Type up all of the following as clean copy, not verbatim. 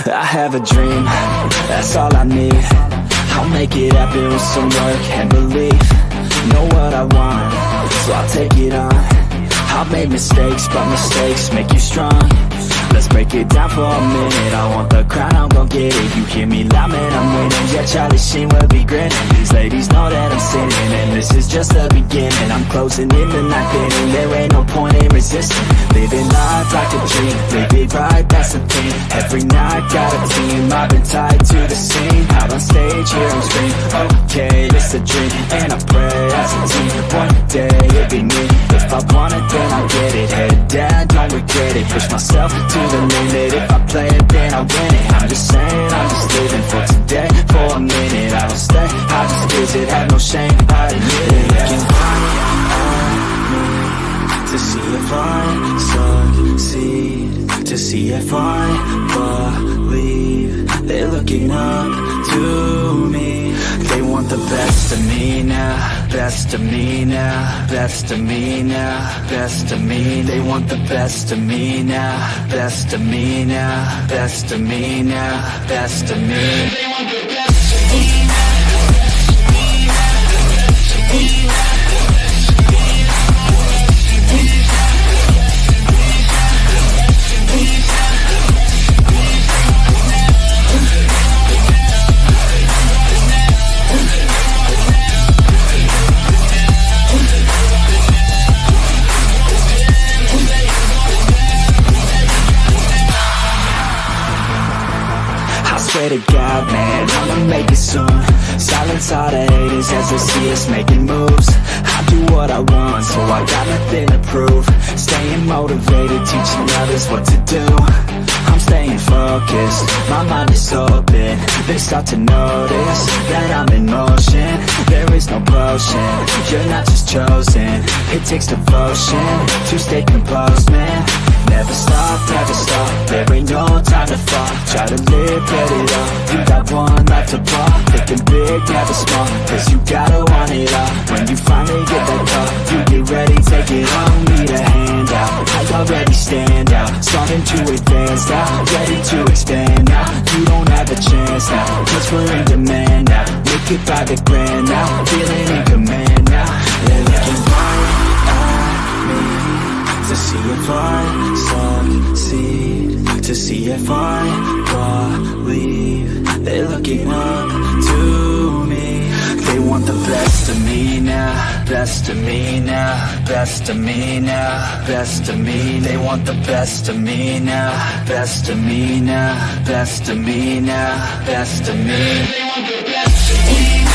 I have a dream, that's all I need. I'll make it happen with some work and belief. Know what I want, so I'll take it on. I've made mistakes, but mistakes make you strong. Let's break it down for a minute. I want the crown, I'm gon' get it. You hear me loud, man, I'm winning. Yeah, Charlie Sheen will be grinning. These ladies know that I'm sinning, and this is just the beginning. I'm closing in the ninth inning. There ain't no point in resisting. Living life like a dream, live it right, that's the thing. Every night, got a team, I've been tied to the scene. Out on stage, hear them scream, okay, it's a dream. And I pray as a team, one day it'll be me. If I want it, then I'll get it. Head down, don't regret it. Push myself to the limit. If I play it, then I win it. I'm just saying, I'm just living for today. For a minute, I don't stay, I just visit. Have no shame, I admit it. Looking right at me to see if I succeed, to see if I believe. They're looking up to me. They want the best of me now, best of me now, best of me now, best of me. They want the best of me now, best of me now, best of me now, best of me. They want the best of me now. Swear to God, man, I'ma make it soon. Silence all the haters as they see us making moves. I do what I want, so I got nothing to prove. Staying motivated, teaching others what to do. I'm staying focused, my mind is open. They start to notice that I'm in motion. There is no potion, you're not just chosen. It takes devotion to stay composed, man. Never stop, there ain't no time to fall. Try to live, get it up, you got one life to ball. Thinking big, never small, cause you gotta want it all. When you finally get that call, you get ready, take it on. Need a handout, I already stand out. Starting to advance now, ready to expand now. You don't have a chance now, cause we're in demand now. Make it by the grand now, feeling in command now. They're looking right at me to see if I succeed, to see if I believe. They're looking up to me. They want the best of me now, best of me now, best of me now, best of me. They want the best of me now, best of me now, best of me now, best of me. They want the best of me now.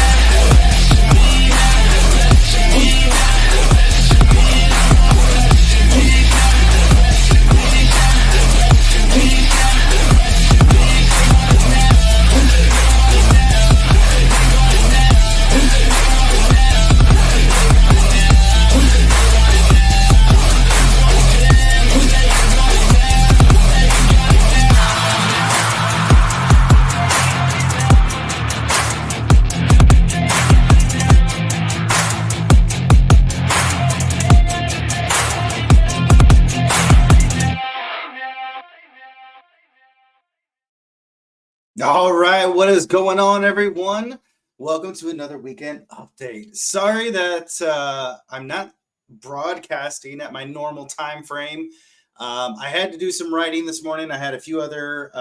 All right, what is going on, everyone? Welcome to another weekend update. Sorry that I'm not broadcasting at my normal time frame. I had to do some writing this morning. I had a few other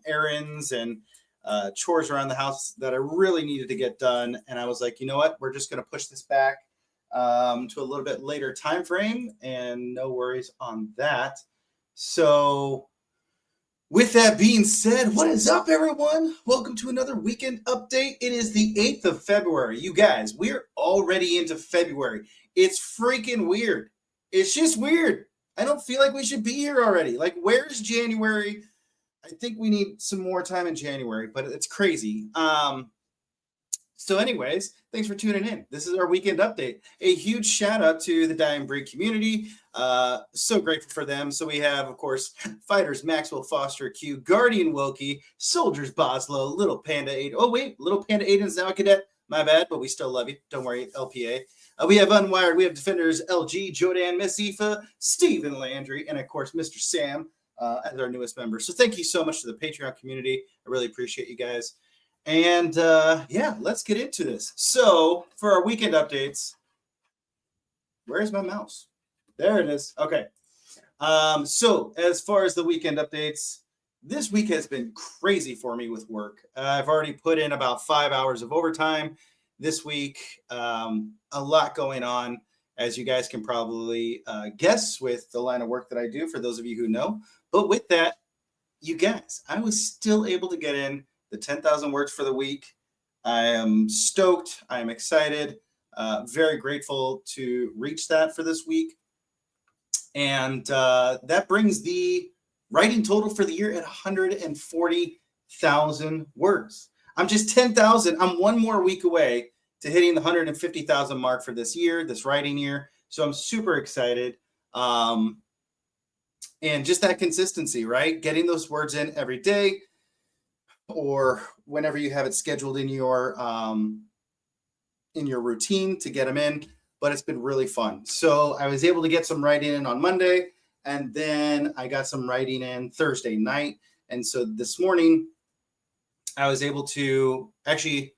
errands and chores around the house that I really needed to get done, and I was like, you know what? We're just going to push this back to a little bit later time frame, and no worries on that. So with that being said, what is up, everyone? Welcome to another weekend update. It is the 8th of February. You guys, we're already into February. It's freaking weird. It's just weird. I don't feel like we should be here already. Like, where's January? I think we need some more time in January, but it's crazy. So anyways, thanks for tuning in. This is our weekend update. A huge shout out to the Dying Breed community. So grateful for them. So we have, of course, Fighters Maxwell Foster Q, Guardian Wilkie, Soldiers Boslow, Little Panda Aiden. Oh wait, Little Panda Aiden's now a cadet. My bad, but we still love you. Don't worry, LPA. We have Unwired. We have Defenders LG, Jodan, Miss Aoife, Stephen Landry, and of course, Mr. Sam. as our newest member. So thank you so much to the Patreon community. I really appreciate you guys. And yeah, let's get into this. So for our weekend updates, where's my mouse? There it is. Okay. So as far as the weekend updates, this week has been crazy for me with work. I've already put in about 5 hours of overtime this week. A lot going on, as you guys can probably guess with the line of work that I do, for those of you who know. But with that, you guys, I was still able to get in the 10,000 words for the week. I am stoked. I am excited. Very grateful to reach that for this week. And that brings the writing total for the year at 140,000 words. I'm just 10,000. I'm one more week away to hitting the 150,000 mark for this year, this writing year. So I'm super excited. And just that consistency, right? Getting those words in every day, or whenever you have it scheduled in your routine to get them in. But it's been really fun. So I was able to get some writing in on Monday, and then I got some writing in Thursday night. And so this morning I was able to actually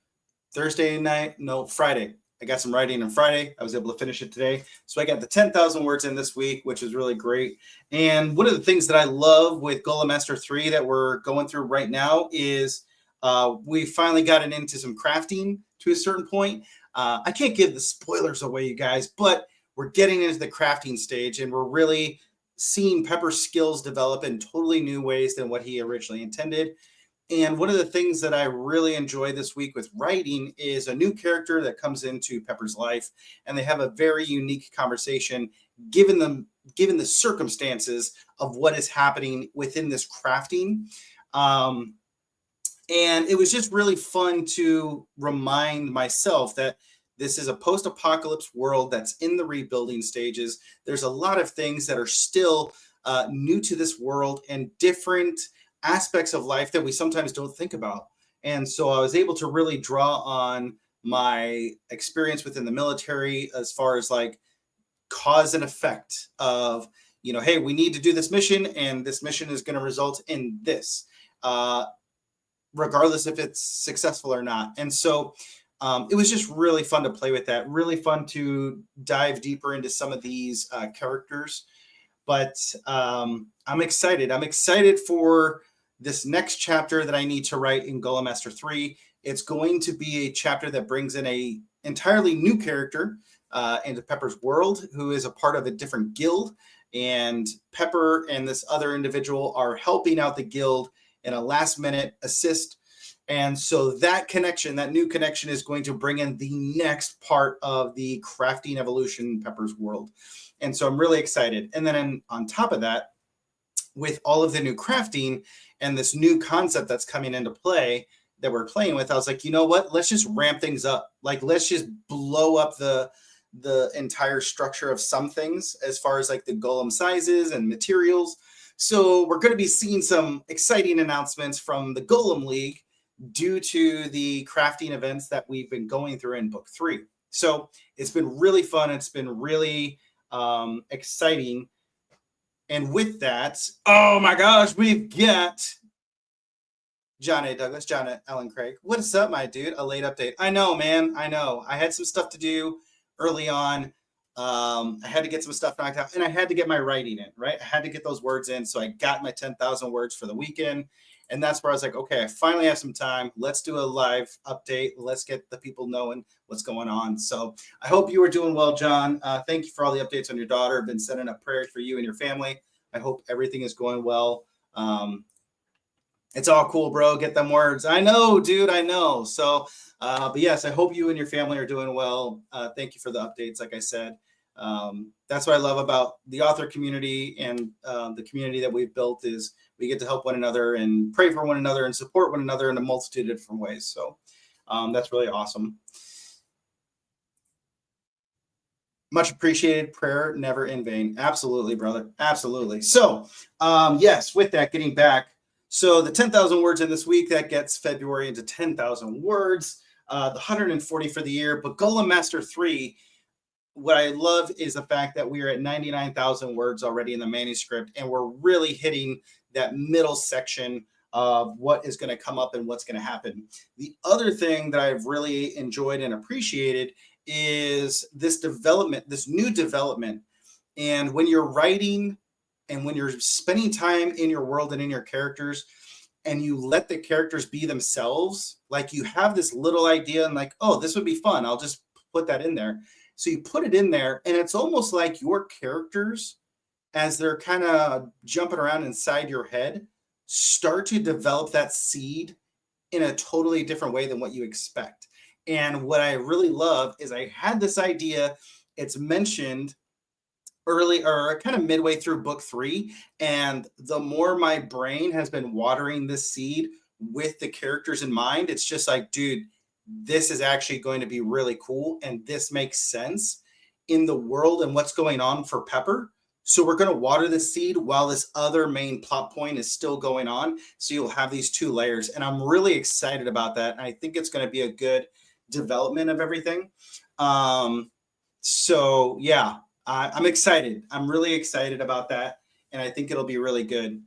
Friday. I got some writing on Friday. I was able to finish it today. So I got the 10,000 words in this week, which is really great. And one of the things that I love with Golem Master 3 that we're going through right now is we finally gotten into some crafting to a certain point. I can't give the spoilers away, you guys, but we're getting into the crafting stage, and we're really seeing Pepper's skills develop in totally new ways than what he originally intended. And one of the things that I really enjoy this week with writing is a new character that comes into Pepper's life, and they have a very unique conversation given the circumstances of what is happening within this crafting. And it was just really fun to remind myself that this is a post-apocalypse world that's in the rebuilding stages. There's a lot of things that are still new to this world and different aspects of life that we sometimes don't think about. And so I was able to really draw on my experience within the military as far as like cause and effect of, you know, hey, we need to do this mission, and this mission is going to result in this, regardless if it's successful or not. And so it was just really fun to play with that, really fun to dive deeper into some of these characters. But I'm excited. I'm excited for this next chapter that I need to write in Golem Master 3. It's going to be a chapter that brings in a entirely new character into Pepper's world, who is a part of a different guild. And Pepper and this other individual are helping out the guild in a last-minute assist. And so that connection, that new connection, is going to bring in the next part of the crafting evolution in Pepper's world. And so I'm really excited. And then on top of that, with all of the new crafting and this new concept that's coming into play that we're playing with, I was like, you know what? Let's just ramp things up. Like, let's just blow up the entire structure of some things as far as like the golem sizes and materials. So we're going to be seeing some exciting announcements from the Golem League due to the crafting events that we've been going through in book 3. So it's been really fun. It's been really exciting. And with that, oh my gosh, we've got John A. Douglas, John Allen Craig. What's up, my dude? A late update. I know, man. I know. I had some stuff to do early on. I had to get some stuff knocked out, and I had to get my writing in, right? I had to get those words in. So I got my 10,000 words for the weekend. And that's where I was like, okay, I finally have some time. Let's do a live update. Let's get the people knowing what's going on. So I hope you are doing well, John. Thank you for all the updates on your daughter. I've been sending up prayers for you and your family. I hope everything is going well. It's all cool, bro. Get them words. I know, dude. I know. So, but yes, I hope you and your family are doing well. Thank you for the updates. Like I said, that's what I love about the author community and the community that we've built is we get to help one another and pray for one another and support one another in a multitude of different ways. So that's really awesome. Much appreciated. Prayer never in vain. Absolutely, brother. Absolutely. So yes, with that, getting back. So the 10,000 words in this week, that gets February into 10,000 words, the 140 for the year. But Golem Master 3, what I love is the fact that we are at 99,000 words already in the manuscript, and we're really hitting that middle section of what is going to come up and what's going to happen. The other thing that I've really enjoyed and appreciated is this development, this new development. And when you're writing and when you're spending time in your world and in your characters, and you let the characters be themselves, like you have this little idea and like, oh, this would be fun, I'll just put that in there. So you put it in there, and it's almost like your characters, as they're kind of jumping around inside your head, start to develop that seed in a totally different way than what you expect. And what I really love is I had this idea, it's mentioned early or kind of midway through book 3, and the more my brain has been watering this seed with the characters in mind, it's just like, dude, this is actually going to be really cool, and this makes sense in the world and what's going on for Pepper. So we're going to water the seed while this other main plot point is still going on, so you'll have these 2 layers, and I'm really excited about that, and I think it's going to be a good development of everything. So yeah, I'm excited. I'm really excited about that, and I think it'll be really good.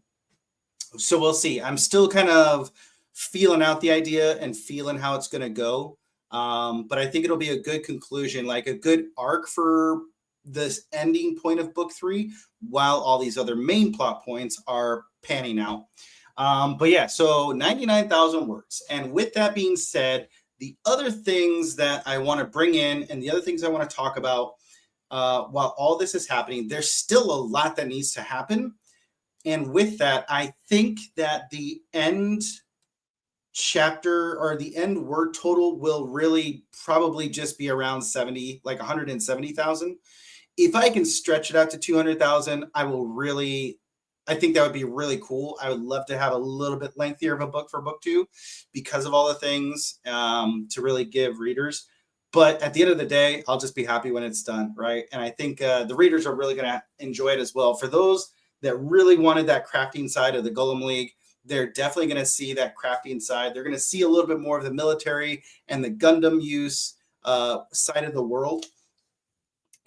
So we'll see. I'm still kind of feeling out the idea and feeling how it's going to go. But I think it'll be a good conclusion, like a good arc for this ending point of book 3, while all these other main plot points are panning out. But yeah, so 99,000 words. And with that being said, the other things that I want to bring in and the other things I want to talk about while all this is happening, there's still a lot that needs to happen. And with that, I think that the end chapter or the end word total will really probably just be around 70, like 170,000. If I can stretch it out to 200,000, I think that would be really cool. I would love to have a little bit lengthier of a book for book 2 because of all the things to really give readers. But at the end of the day, I'll just be happy when it's done, right? And I think the readers are really going to enjoy it as well. For those that really wanted that crafting side of the Golem League, they're definitely going to see that crafting side. They're going to see a little bit more of the military and the Gundam use side of the world.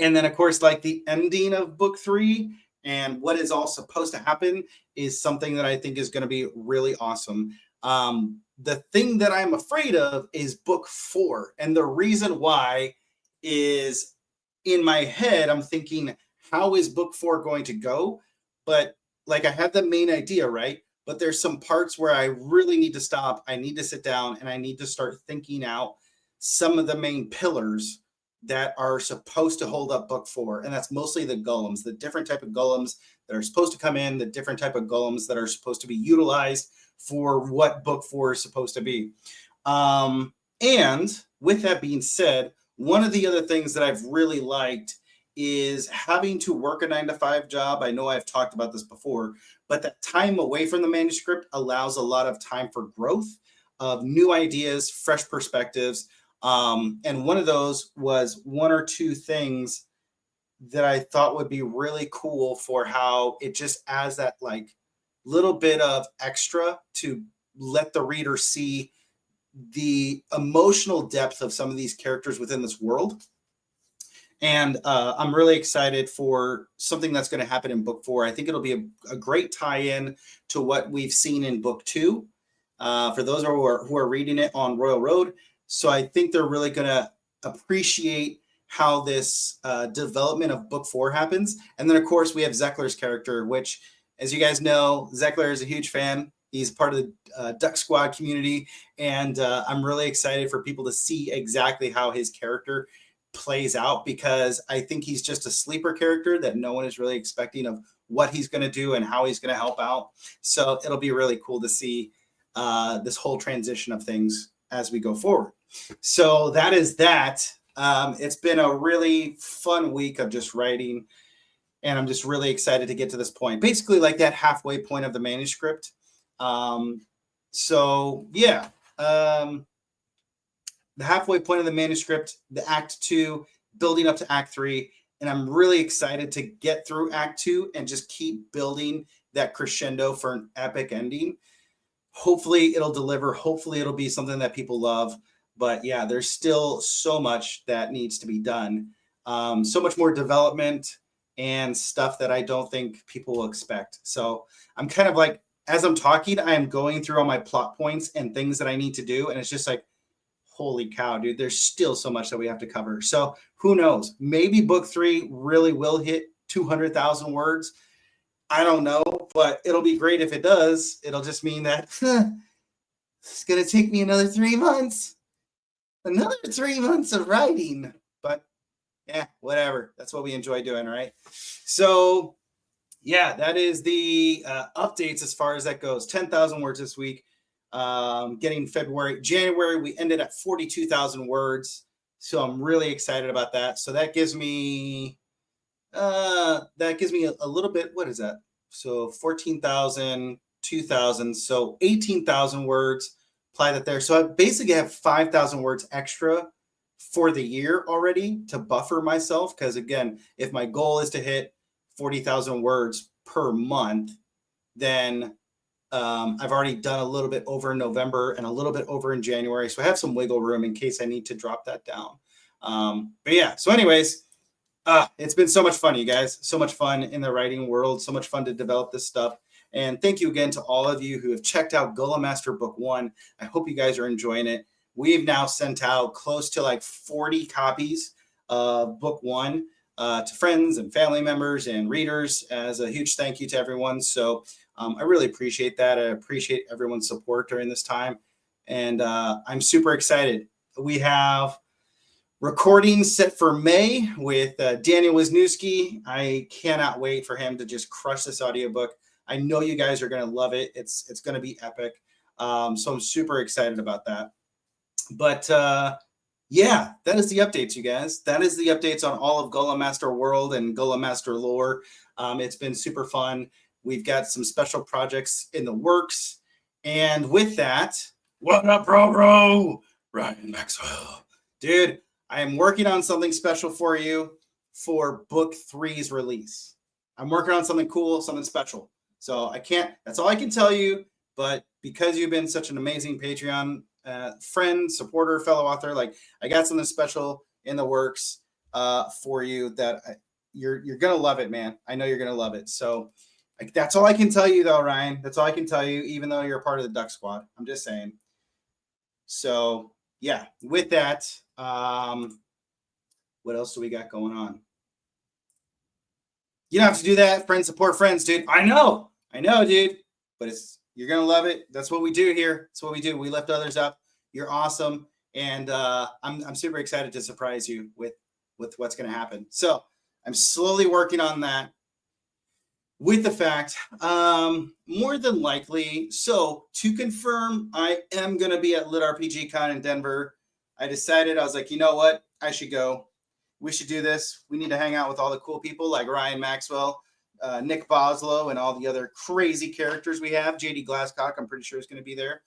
And then, of course, like the ending of book 3 and what is all supposed to happen is something that I think is going to be really awesome. The thing that I'm afraid of is book 4. And the reason why is in my head, I'm thinking, how is book 4 going to go? But like I have the main idea, right? But there's some parts where I really need to stop. I need to sit down and I need to start thinking out some of the main pillars that are supposed to hold up book 4. And that's mostly the golems, the different type of golems that are supposed to come in, the different type of golems that are supposed to be utilized for what book 4 is supposed to be. And with that being said, one of the other things that I've really liked is having to work a 9-to-5 job. I know I've talked about this before, but that time away from the manuscript allows a lot of time for growth of new ideas, fresh perspectives. And one of those was 1 or 2 things that I thought would be really cool for how it just adds that like little bit of extra to let the reader see the emotional depth of some of these characters within this world. And I'm really excited for something that's going to happen in book 4. I think it'll be a great tie-in to what we've seen in book 2 for those who are reading it on Royal Road. So I think they're really going to appreciate how this development of book 4 happens. And then, of course, we have Zekler's character, which, as you guys know, Zekler is a huge fan. He's part of the Duck Squad community. And I'm really excited for people to see exactly how his character plays out, because I think he's just a sleeper character that no one is really expecting of what he's going to do and how he's going to help out. So it'll be really cool to see this whole transition of things as we go forward. So that is that. It's been a really fun week of just writing, and I'm just really excited to get to this point, basically like that halfway point of the manuscript. So yeah, the halfway point of the manuscript, the Act 2, building up to Act 3. And I'm really excited to get through Act 2 and just keep building that crescendo for an epic ending. Hopefully it'll deliver. Hopefully it'll be something that people love. But yeah, there's still so much that needs to be done. So much more development and stuff that I don't think people will expect. So I'm kind of like, as I'm talking, I am going through all my plot points and things that I need to do. And it's just like, holy cow, dude, there's still so much that we have to cover. So who knows? Maybe book 3 really will hit 200,000 words. I don't know, but it'll be great if it does. It'll just mean that it's going to take me another 3 months. Another 3 months of writing. But yeah, whatever. That's what we enjoy doing, right? So yeah, that is the updates as far as that goes. 10,000 words this week. Getting January, we ended at 42,000 words. So I'm really excited about that. So that gives me a little bit, what is that? So 14,000, 2,000, so 18,000 words. Apply that there. So I basically have 5,000 words extra for the year already to buffer myself. Because again, if my goal is to hit 40,000 words per month, then I've already done a little bit over in November and a little bit over in January. So I have some wiggle room in case I need to drop that down. But yeah, so anyways, it's been so much fun, you guys. So much fun in the writing world. So much fun to develop this stuff. And thank you again to all of you who have checked out Golem Master Book 1. I hope you guys are enjoying it. We've now sent out close to like 40 copies of Book 1 to friends and family members and readers as a huge thank you to everyone. So I really appreciate that. I appreciate everyone's support during this time. And I'm super excited. We have recordings set for May with Daniel Wisniewski. I cannot wait for him to just crush this audiobook. I know you guys are going to love it. It's going to be epic. So I'm super excited about that. But yeah, that is the updates, you guys. That is the updates on all of Golem Master World and Golem Master lore. It's been super fun. We've got some special projects in the works. And with that, what up, bro? Ryan Maxwell. Dude, I am working on something special for you for Book 3's release. I'm working on something cool, something special. So that's all I can tell you. But because you've been such an amazing Patreon friend, supporter, fellow author, like I got something special in the works for you that you're going to love it, man. I know you're going to love it. So that's all I can tell you though, Ryan. That's all I can tell you, even though you're a part of the Duck Squad. I'm just saying. So yeah, with that, what else do we got going on? You don't have to do that. Friends support friends, dude. I know, dude. But you're gonna love it. That's what we do here. That's what we do. We lift others up. You're awesome, and I'm super excited to surprise you with what's gonna happen. So I'm slowly working on that. With the fact, more than likely, so to confirm, I am gonna be at Lit RPG Con in Denver. I decided, I was like, you know what? I should go. We should do this. We need to hang out with all the cool people like Ryan Maxwell, Nick Boslow, and all the other crazy characters we have. JD Glasscock, I'm pretty sure, is going to be there.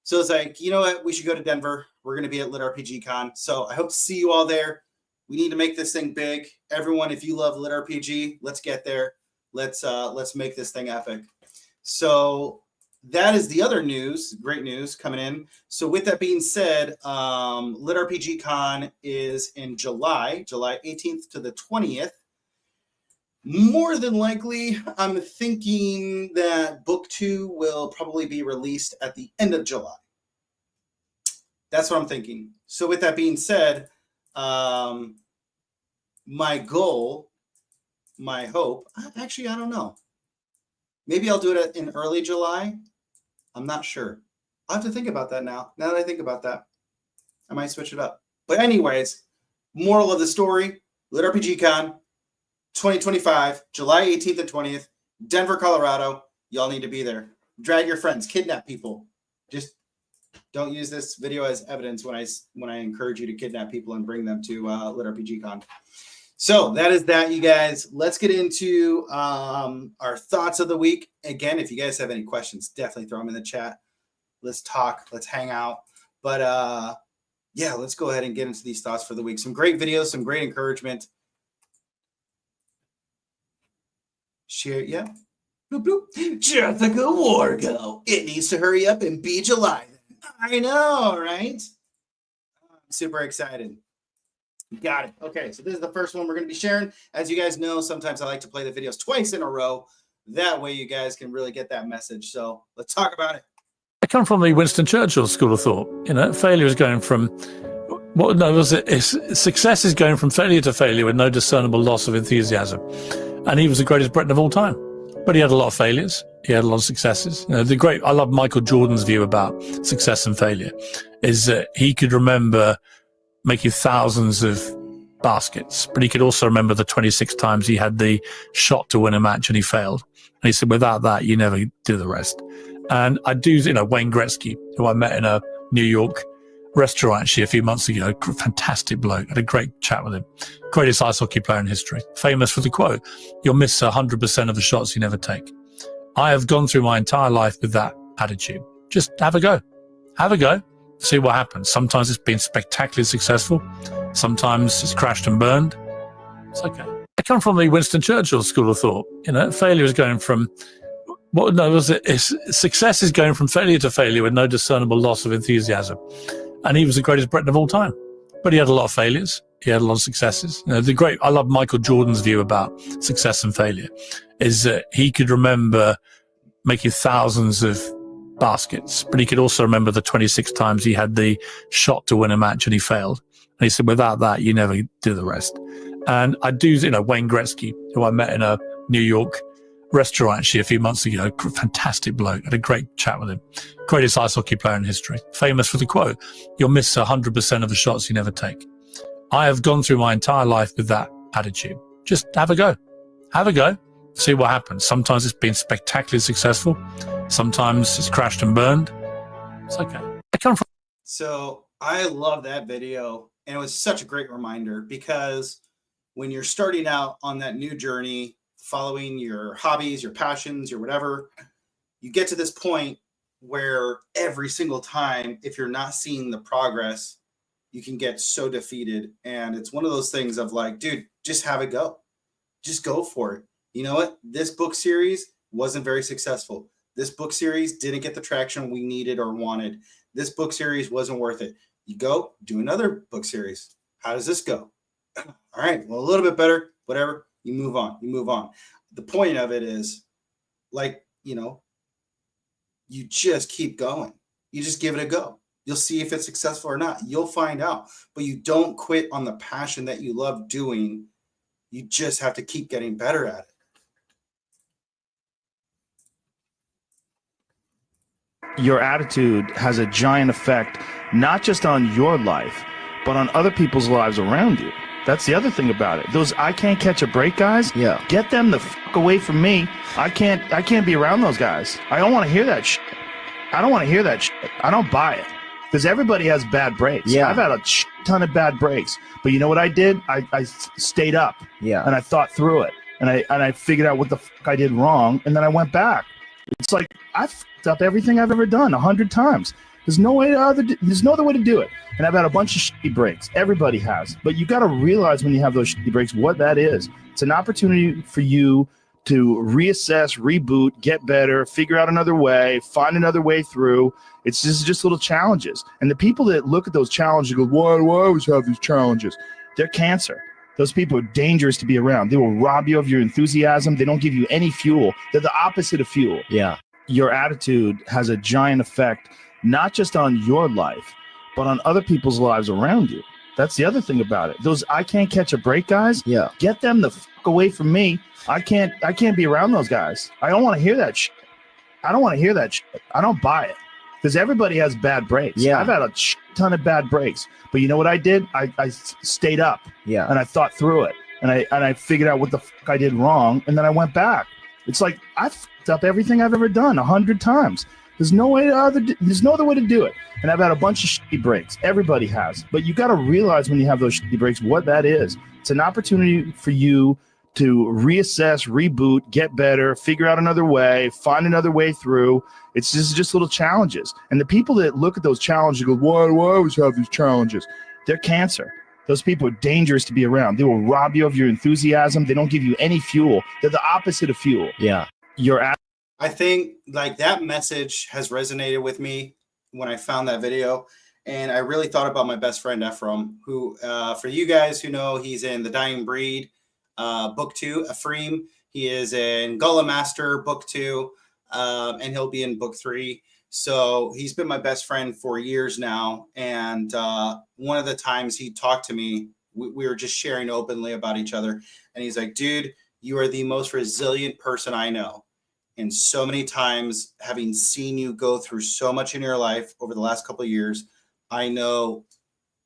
So it's like, you know what? We should go to Denver. We're going to be at Lit RPG Con. So I hope to see you all there. We need to make this thing big. Everyone, if you love Lit RPG, let's get there. Let's make this thing epic. So that is the other news, great news coming in. So with that being said, Lit RPG Con is in July 18th to the 20th. More than likely, I'm thinking that Book 2 will probably be released at the end of July. That's what I'm thinking. So with that being said, my goal, my hope, actually, I don't know. Maybe I'll do it in early July. I'm not sure. I'll have to think about that now. Now that I think about that, I might switch it up. But anyways, moral of the story, Lit RPG Con 2025, July 18th and 20th, Denver, Colorado. Y'all need to be there. Drag your friends, kidnap people. Just don't use this video as evidence when I encourage you to kidnap people and bring them to Lit RPG Con. So that is that, you guys. Let's get into our thoughts of the week. Again, if you guys have any questions, definitely throw them in the chat. Let's talk. Let's hang out. But yeah, let's go ahead and get into these thoughts for the week. Some great videos, some great encouragement. Share, yeah. Bloop, bloop. Jessica Wargo. It needs to hurry up and be July. I know, right? I'm super excited. Got it. Okay, so this is the first one we're going to be sharing. As you guys know, sometimes I like to play the videos twice in a row. That way you guys can really get that message. So let's talk about it. I come from the Winston Churchill school of thought. You know, failure is going from success is going from failure to failure with no discernible loss of enthusiasm. And he was the greatest Briton of all time. But he had a lot of failures. He had a lot of successes. You know, I love Michael Jordan's view about success and failure is that he could remember making thousands of baskets, but he could also remember the 26 times he had the shot to win a match and he failed. And he said, without that, you never do the rest. And I do, you know, Wayne Gretzky, who I met in a New York restaurant actually a few months ago, fantastic bloke, had a great chat with him. Greatest ice hockey player in history, famous for the quote, you'll miss 100% of the shots you never take. I have gone through my entire life with that attitude. Just have a go. Have a go. See what happens. Sometimes it's been spectacularly successful. Sometimes it's crashed and burned. It's okay. I come from the Winston Churchill school of thought. You know, failure is going from success is going from failure to failure with no discernible loss of enthusiasm. And he was the greatest Briton of all time. But he had a lot of failures. He had a lot of successes. You know, I love Michael Jordan's view about success and failure is that he could remember making thousands of baskets, but he could also remember the 26 times he had the shot to win a match and he failed. And he said, without that, you never do the rest. And I do, you know, Wayne Gretzky, who I met in a New York restaurant actually a few months ago, fantastic bloke, had a great chat with him. Greatest ice hockey player in history, famous for the quote, you'll miss 100% of the shots you never take. I have gone through my entire life with that attitude. Just have a go. Have a go. See what happens. Sometimes it's been spectacularly successful. Sometimes it's crashed and burned. It's okay. I come from. So I love that video. And it was such a great reminder because when you're starting out on that new journey, following your hobbies, your passions, your whatever, you get to this point where every single time, if you're not seeing the progress, you can get so defeated. And it's one of those things of like, dude, just have it go. Just go for it. You know what? This book series wasn't very successful. This book series didn't get the traction we needed or wanted. This book series wasn't worth it. You go do another book series. How does this go? All right, well, a little bit better, whatever. You move on. You move on. The point of it is, like, you know, you just keep going. You just give it a go. You'll see if it's successful or not. You'll find out. But you don't quit on the passion that you love doing. You just have to keep getting better at it. Your attitude has a giant effect, not just on your life, but on other people's lives around you. That's the other thing about it. Those I can't catch a break guys, Yeah. get them the fuck away from me. I can't be around those guys. I don't want to hear that shit. I don't want to hear that shit. I don't buy it. Because everybody has bad breaks. Yeah. I've had a ton of bad breaks. But you know what I did? I stayed up. Yeah. And I thought through it. And I figured out what the fuck I did wrong. And then I went back. It's like I fucked up everything I've ever done 100 times. There's no other way to do it. And I've had a bunch of shitty breaks. Everybody has. But you got to realize when you have those shitty breaks what that is. It's an opportunity for you to reassess, reboot, get better, figure out another way, find another way through. It's just little challenges. And the people that look at those challenges and go, why do I always have these challenges? They're cancer. Those people are dangerous to be around. They will rob you of your enthusiasm. They don't give you any fuel. They're the opposite of fuel. Yeah. Your attitude has a giant effect, not just on your life, but on other people's lives around you. That's the other thing about it. Those I can't catch a break guys, Yeah. get them the fuck away from me. I can't be around those guys. I don't want to hear that shit. I don't want to hear that shit. I don't buy it. Because everybody has bad breaks. Yeah. I've had a ton of bad breaks. But you know what I did? I stayed up. Yeah. And I thought through it. And I figured out what the fuck I did wrong. And then I went back. It's like I fucked up everything I've ever done 100 times. There's no other way to do it. And I've had a bunch of shitty breaks. Everybody has. But you got to realize when you have those shitty breaks what that is. It's an opportunity for you to reassess, reboot, get better, figure out another way, find another way through. It's just little challenges. And the people that look at those challenges and go, why do I always have these challenges? They're cancer. Those people are dangerous to be around. They will rob you of your enthusiasm. They don't give you any fuel. They're the opposite of fuel. Yeah. I think like that message has resonated with me when I found that video. And I really thought about my best friend Ephraim, who, for you guys who know, he's in The Dying Breed, book 2. Ephraim, he is in Gullah Master, book 2, and he'll be in book 3. So he's been my best friend for years now. And one of the times he talked to me, we were just sharing openly about each other. And he's like, dude, you are the most resilient person I know. And so many times, having seen you go through so much in your life over the last couple of years, I know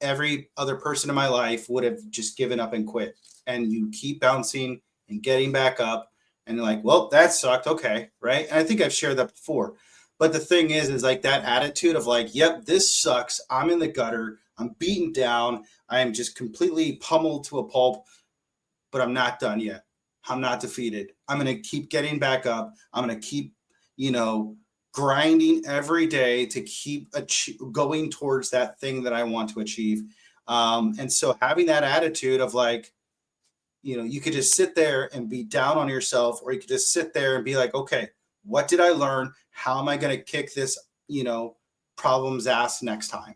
every other person in my life would have just given up and quit. And you keep bouncing and getting back up. And you're like, well, that sucked. Okay. Right. And I think I've shared that before. But the thing is like that attitude of like, yep, this sucks. I'm in the gutter. I'm beaten down. I am just completely pummeled to a pulp, but I'm not done yet. I'm not defeated. I'm going to keep getting back up. I'm going to keep, grinding every day to keep going towards that thing that I want to achieve. And so having that attitude of like, you could just sit there and be down on yourself, or you could just sit there and be like, okay, what did I learn? How am I going to kick this, problem's ass next time?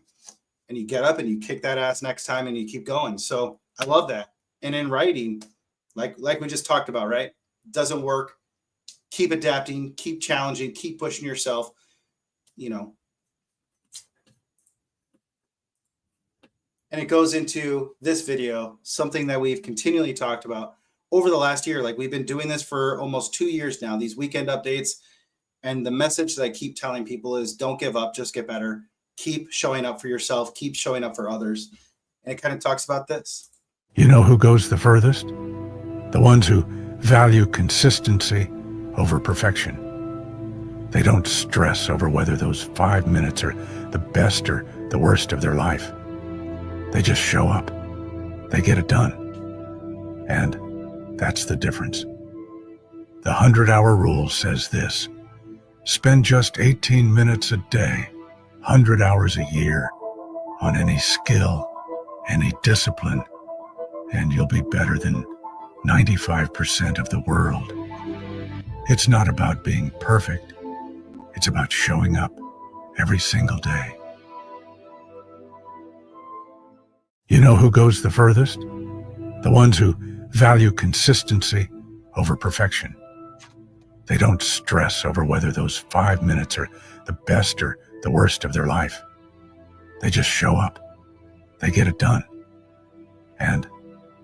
And you get up and you kick that ass next time and you keep going. So I love that. And in writing, like we just talked about, right? Doesn't work. Keep adapting, keep challenging, keep pushing yourself, And it goes into this video, something that we've continually talked about over the last year. Like we've been doing this for almost 2 years now, these weekend updates. And the message that I keep telling people is don't give up, just get better. Keep showing up for yourself, keep showing up for others. And it kind of talks about this. You know who goes the furthest? The ones who value consistency over perfection. They don't stress over whether those 5 minutes are the best or the worst of their life. They just show up. They get it done. And that's the difference. The 100-hour rule says this: spend just 18 minutes a day, 100 hours a year, on any skill, any discipline, and you'll be better than 95% of the world. It's not about being perfect. It's about showing up every single day. You know who goes the furthest? The ones who value consistency over perfection. They don't stress over whether those 5 minutes are the best or the worst of their life. They just show up. They get it done. And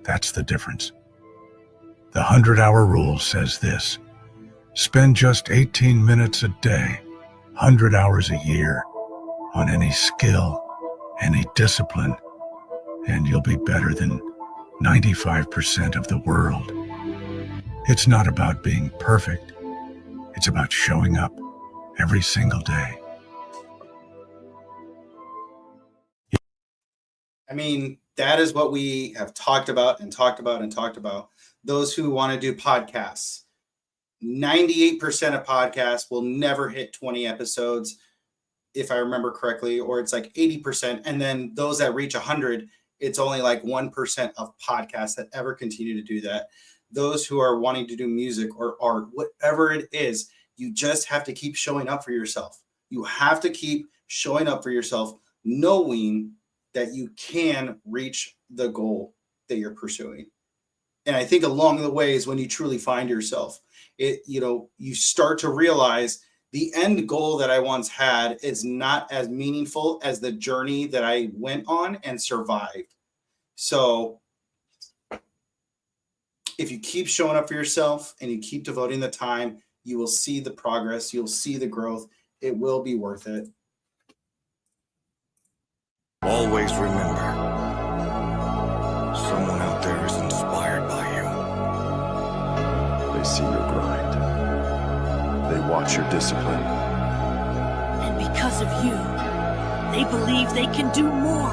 that's the difference. The 100-hour rule says this: spend just 18 minutes a day, 100 hours a year, on any skill, any discipline, and you'll be better than 95% of the world. It's not about being perfect. It's about showing up every single day. I mean, that is what we have talked about and talked about and talked about. Those who want to do podcasts, 98% of podcasts will never hit 20 episodes, if I remember correctly, or it's like 80%. And then those that reach 100, it's only like 1% of podcasts that ever continue to do that. Those who are wanting to do music or art, whatever it is, you just have to keep showing up for yourself. You have to keep showing up for yourself, knowing that you can reach the goal that you're pursuing. And I think along the way is when you truly find yourself. You start to realize the end goal that I once had is not as meaningful as the journey that I went on and survived. So if you keep showing up for yourself and you keep devoting the time, you will see the progress. You'll see the growth. It will be worth it. Always remember, someone out there is inspired by you. They see your grind. They watch your discipline. And because of you, they believe they can do more.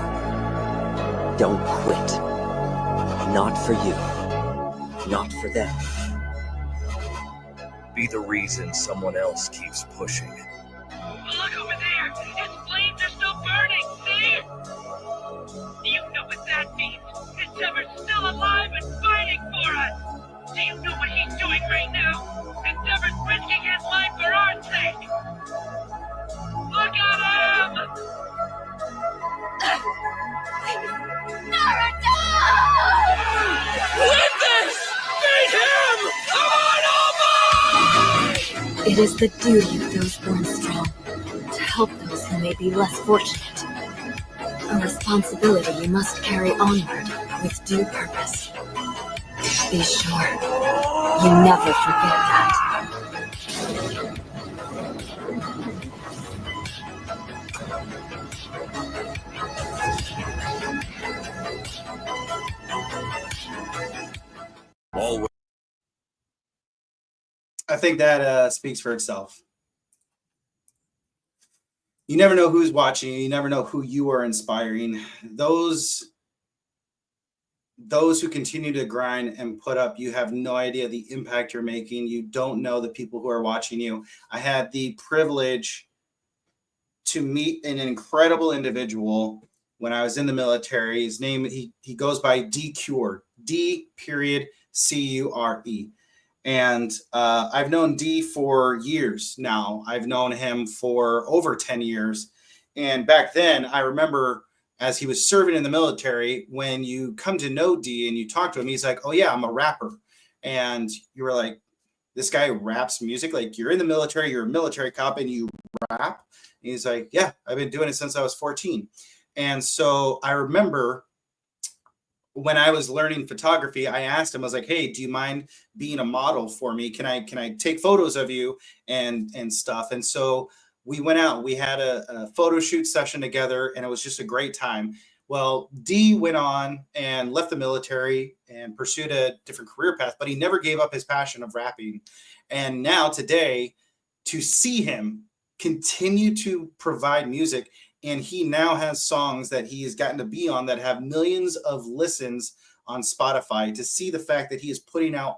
Don't quit. Not for you. Not for them. Be the reason someone else keeps pushing. Look over there! Its flames are still burning! See? You know what that means? Endeavor's still alive and fighting for us! Do you know what he's doing right now? Endeavor's risking his life for our sake! Look at him! It is the duty of those born strong to help those who may be less fortunate. A responsibility you must carry onward with due purpose. Be sure you never forget that. Always. I think that speaks for itself. You never know who's watching. You never know who you are inspiring. Those who continue to grind and put up, you have no idea the impact you're making. You don't know the people who are watching you. I had the privilege to meet an incredible individual when I was in the military. His name, he goes by D Cure, D.Cure. And I've known D for years now. I've known him for over 10 years. And back then, I remember as he was serving in the military, when you come to know D and you talk to him, he's like, oh yeah, I'm a rapper. And you were like, this guy raps music? Like, you're in the military, you're a military cop and you rap? And he's like, yeah, I've been doing it since I was 14. And so I remember when I was learning photography, I asked him, I was like, hey, do you mind being a model for me? Can I take photos of you and stuff? And so we went out, we had a photo shoot session together, and it was just a great time. Well, D went on and left the military and pursued a different career path, but he never gave up his passion of rapping. And now today, to see him continue to provide music, and he now has songs that he has gotten to be on that have millions of listens on Spotify. To see the fact that he is putting out,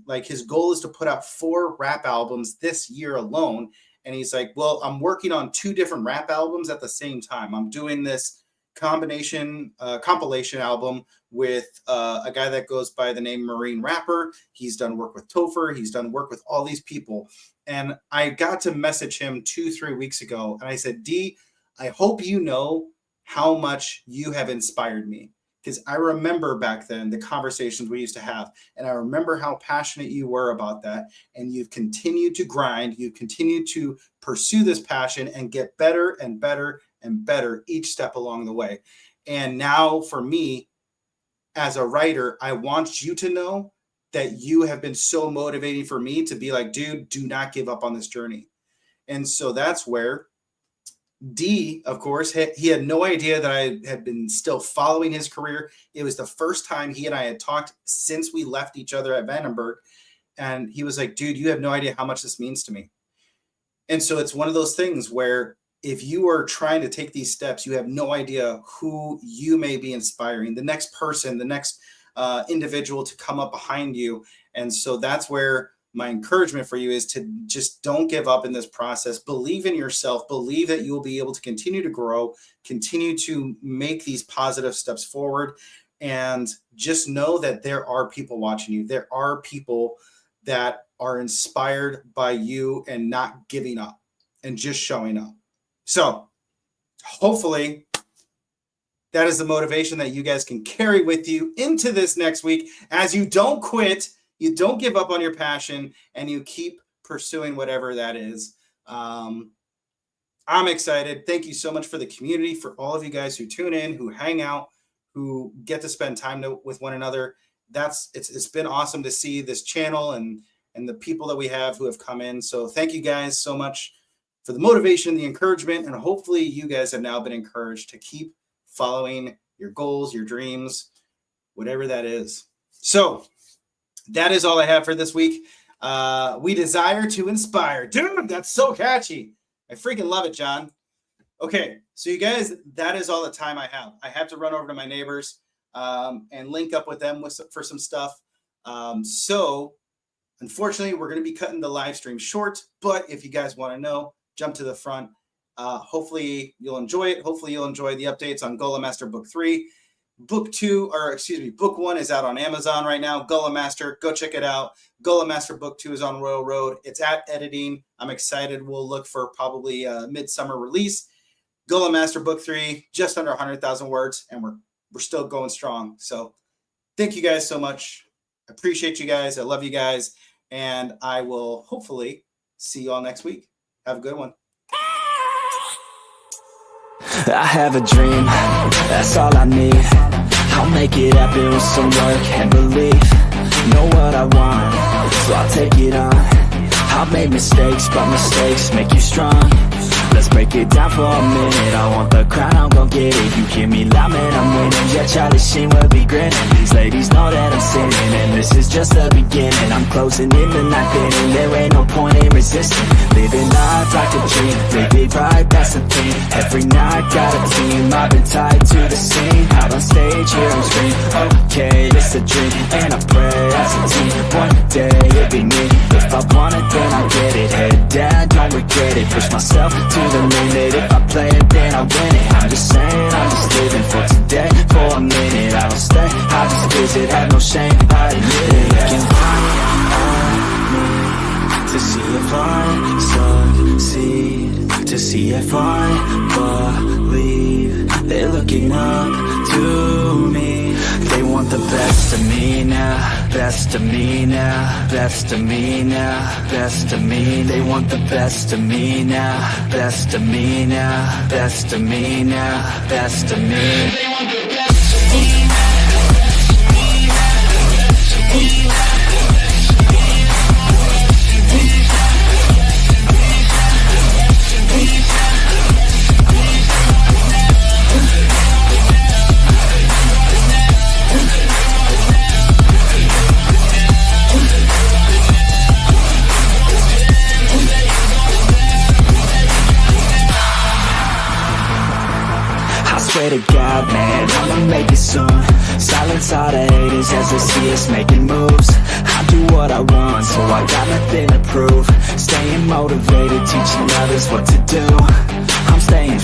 like, his goal is to put out 4 rap albums this year alone. And he's like, well, I'm working on 2 different rap albums at the same time. I'm doing this compilation album with a guy that goes by the name Marine Rapper. He's done work with Topher. He's done work with all these people. And I got to message him 2-3 weeks ago. And I said, D, I hope you know how much you have inspired me, because I remember back then the conversations we used to have, and I remember how passionate you were about that, and you've continued to grind, you've continued to pursue this passion and get better and better and better each step along the way. And now for me, as a writer, I want you to know that you have been so motivating for me to be like, dude, do not give up on this journey. And so that's where D, of course, he had no idea that I had been still following his career. It was the first time he and I had talked since we left each other at Vandenberg. And he was like, dude, you have no idea how much this means to me. And so it's one of those things where if you are trying to take these steps, you have no idea who you may be inspiring, the next person, the next individual to come up behind you. And so that's where my encouragement for you is to just don't give up in this process. Believe in yourself. Believe that you will be able to continue to grow, continue to make these positive steps forward, and just know that there are people watching you. There are people that are inspired by you and not giving up and just showing up. So hopefully that is the motivation that you guys can carry with you into this next week as you don't quit. You don't give up on your passion, and you keep pursuing whatever that is. I'm excited. Thank you so much for the community, for all of you guys who tune in, who hang out, who get to spend time with one another. It's been awesome to see this channel and the people that we have who have come in. So thank you guys so much for the motivation, the encouragement, and hopefully you guys have now been encouraged to keep following your goals, your dreams, whatever that is. So that is all I have for this week. We desire to inspire. Dude, that's so catchy. I freaking love it, John. Okay, so you guys, that is all the time I have. I have to run over to my neighbors and link up with them for some stuff. So unfortunately, we're going to be cutting the live stream short. But if you guys want to know, jump to the front. Hopefully you'll enjoy it. Hopefully you'll enjoy the updates on Golem Master Book 3. Book 1 is out on Amazon right now. Golem Master, go check it out. Golem Master Book 2 is on Royal Road. It's at editing. I'm excited. We'll look for probably a midsummer release. Golem Master Book 3, just under 100,000 words, and we're still going strong. So thank you guys so much. I appreciate you guys. I love you guys. And I will hopefully see you all next week. Have a good one. I have a dream, that's all I need. I'll make it happen with some work and belief. Know what I want, so I'll take it on. I've made mistakes, but mistakes make you strong. Let's break it down for a minute. I want the crown, I'm gon' get it. You hear me loud, man, I'm winning. Yeah, Charlie Sheen will be grinning. These ladies know that I'm sinning, and this is just the beginning. I'm closing in the night inning. There ain't no point in resisting. Living life like a dream, live it right, that's the thing. Every night got a team, I've been tied to the scene. Out on stage, here I'm screaming. Okay, it's a dream, and I pray as a team. One day it'll be me. If I want it, then I'll get it. Head down, don't regret it. Push myself to the limit. If I play it, then I win it. I'm just saying, I'm just living for today. For a minute, I don't stay, I just visit. Have no shame, I admit it. Looking right at me to see if I succeed, to see if I believe. They're looking up to me. They want the best of me now, best of me now, best of me now, best of me. They want the best of me now, best of me now, best of me now, best of me. They want the best of me now. Swear to God, man, I'ma make it soon. Silence all the haters as they see us making moves. I do what I want, so I got nothing to prove. Staying motivated, teaching others what to do. I'm staying